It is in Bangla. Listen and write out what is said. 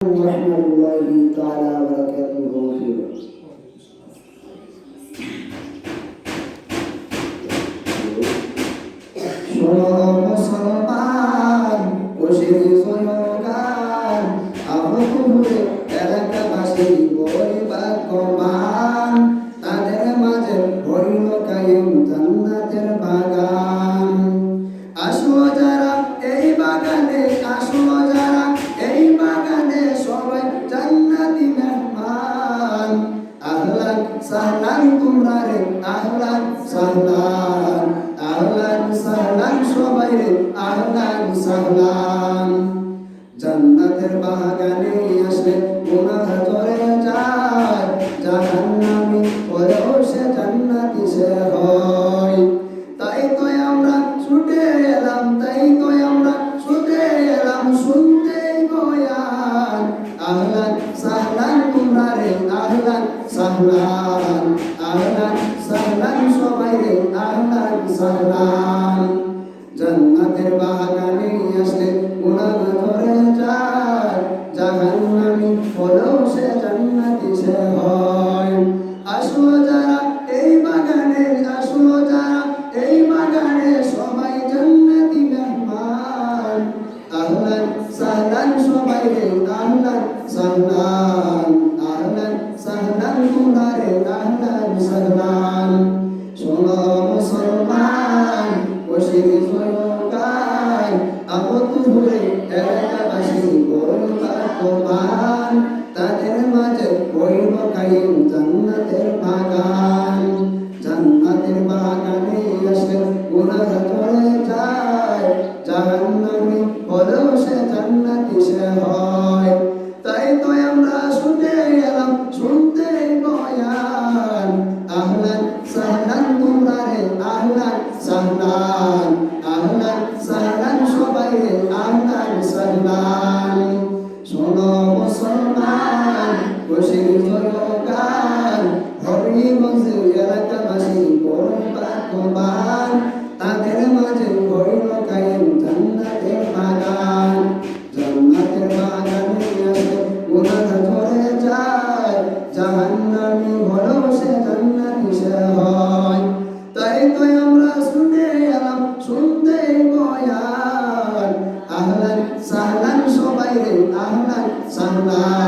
ورحمة الله تعالى وبركاته فيه শোনো মুসলমান বসির জনগান আবুকুরে এলাকাবাসী পরিবাক্যবান তাদের মাঝে হইল কায়েম জান্নাতের বাগান। আসো যারা এই বাগানে, আসো যারা এই বাগানে, সবাই জান্নাতি মেহমান। আহলান সাহলান তোমরা রে, আহলান সাহলান, আহলান সাহলান সবাই রে, আহলান সাহলান। জান্নাতের বাগানে আসলে গুনাহ ঝরে যায়, জাহান্নামী হলেও সে জান্নাতি সে হয়। তাই তো আমরা ছুটে এলাম, তাই তো আমরা ছুটে এলাম শুনতে বয়ান। আহলান সাহলান তোমরা রে, আহলান সাহলান, আহলান সাহলান সবাই রে, আহলান সাহলান। জান্নাতের বাগানে আসলে গুনাহ ঝরে যায়, জাহান্নামী হলেও সে জান্নাতি সে হয়। আসো যারা এই বাগানে, আসো যারা এই বাগানে, সবাই জান্নাতি মেহমান। আহলান সাহলান সবাই রে, আহলান সাহলান, আহলান সাহলান তোমরা রে, আহলান সাহলান। শোনো মুসলমান বসির জনগান আবুকুরে এলাকাবাসী পরিবাক্যবান তাদের মাঝে হইল কায়েম জান্নাতের বাগান। জান্নাতের বাগানে আসলে গুনাহ ঝরে যায়, জাহান্নামী হলেও সে জান্নাতি সে হয়। তাই তো আমরা শুনতে এলাম শুনতে বয়ান। আহলান সাহলান তোমরা রে, আহলান সাহলান, আহলান সাহলান সবাই রে, আহলান সাহলান। শোনো মুসলমান বসির জনগান হবিগঞ্জ এলাকাবাসী পরিবাক্যবান তাদের মাঝে হইল কায়েম জান্নাতের বাগান। জান্নাতের বাগানে আসলে গুনাহ ঝরে যায়, জাহান্নামী হলেও সে জান্নাতি সে হয়। তাই তো আমরা শুনতে এলাম শুনতে বয়ান। আহলান সাহলান সবাই রে, আহলান সাহলান।